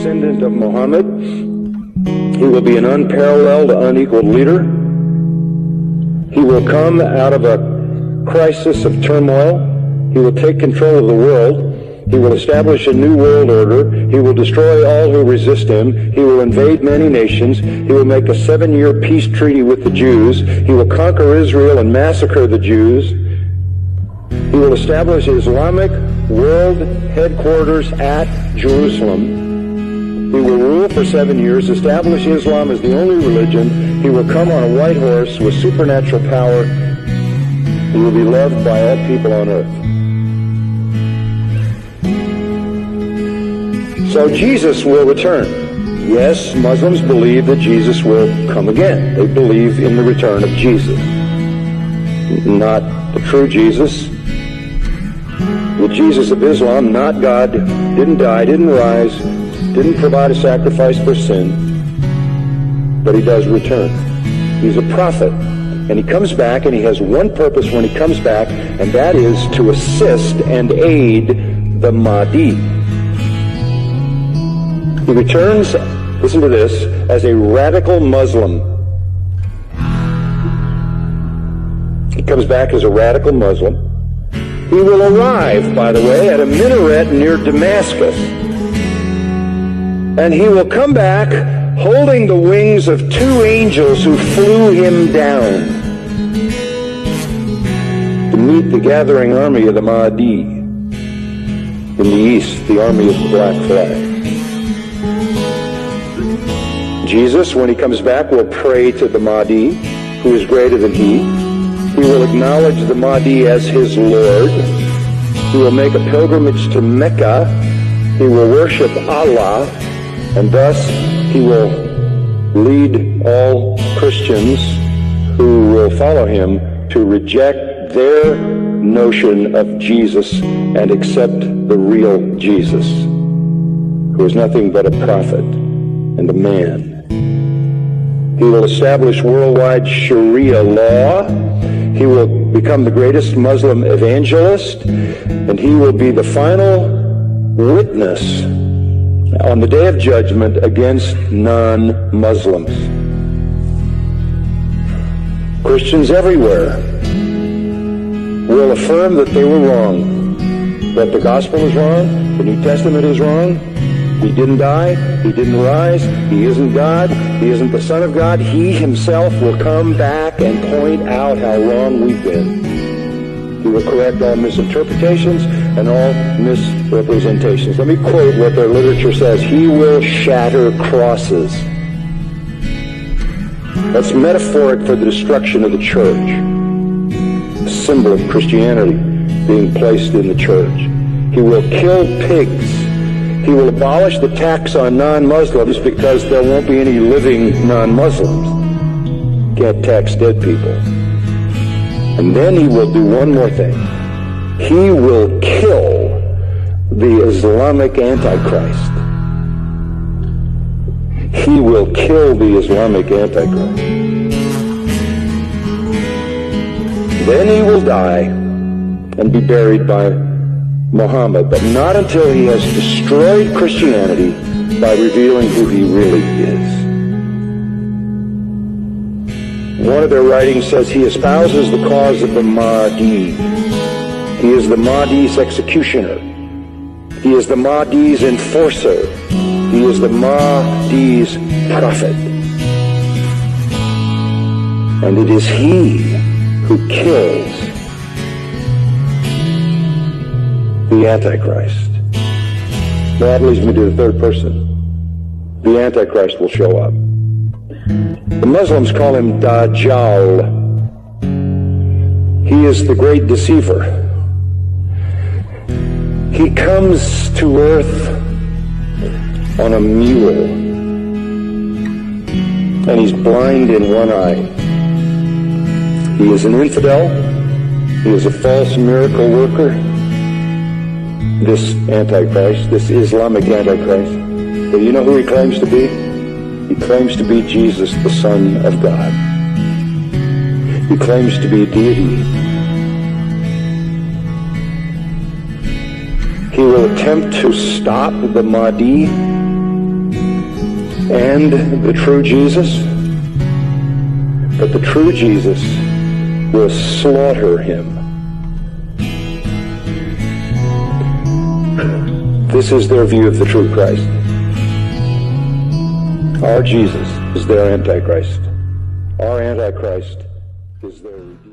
descendant of Muhammad. He will be an unparalleled, unequaled leader. He will come out of a crisis of turmoil. He will take control of the world. He will establish a new world order. He will destroy all who resist him. He will invade many nations. He will make a 7-year peace treaty with the Jews. He will conquer Israel and massacre the Jews. He will establish Islamic world headquarters at Jerusalem. He will rule for 7 years, establish Islam as the only religion. He will come on a white horse with supernatural power. He will be loved by all people on earth. So Jesus will return. Yes, Muslims believe that Jesus will come again. They believe in the return of Jesus. Not the true Jesus. The Jesus of Islam, not God, didn't die, didn't rise, didn't provide a sacrifice for sin, but he does return. He's a prophet, and he comes back, and he has one purpose when he comes back, and that is to assist and aid the Mahdi. He returns, listen to this, as a radical Muslim. He comes back as a radical Muslim. He will arrive, by the way, at a minaret near Damascus. And he will come back holding the wings of 2 angels who flew him down to meet the gathering army of the Mahdi. In the east, the army of the black flag. Jesus, when he comes back, will pray to the Mahdi, who is greater than he. He will acknowledge the Mahdi as his Lord. He will make a pilgrimage to Mecca. He will worship Allah, and thus he will lead all Christians who will follow him to reject their notion of Jesus and accept the real Jesus, who is nothing but a prophet and a man. He will establish worldwide Sharia law. He will become the greatest Muslim evangelist, and he will be the final witness on the day of judgment against non-Muslims. Christians everywhere will affirm that they were wrong, that the gospel is wrong, the New Testament is wrong. He didn't die. He didn't rise. He isn't God. He isn't the Son of God. He himself will come back and point out how wrong we've been. He will correct all misinterpretations and all misrepresentations. Let me quote what their literature says. He will shatter crosses. That's metaphoric for the destruction of the church. A symbol of Christianity being placed in the church. He will kill pigs. He will abolish the tax on non-Muslims because there won't be any living non-Muslims. Can't tax dead people. And then he will do one more thing. He will kill the Islamic Antichrist. He will kill the Islamic Antichrist. Then he will die and be buried by Muhammad, but not until he has destroyed Christianity by revealing who he really is. One of their writings says he espouses the cause of the Mahdi. He is the Mahdi's executioner. He is the Mahdi's enforcer. He is the Mahdi's prophet. And it is he who kills the Antichrist. That leads me to the third person. The Antichrist will show up. The Muslims call him Dajjal. He is the great deceiver. He comes to earth on a mule, and he's blind in one eye. He is an infidel. He is a false miracle worker. This Antichrist, this Islamic Antichrist. But you know who he claims to be? He claims to be Jesus, the Son of God. He claims to be deity. He will attempt to stop the Mahdi and the true Jesus, but the true Jesus will slaughter him. This is their view of the true Christ. Our Jesus is their Antichrist. Our Antichrist is their Redeemer.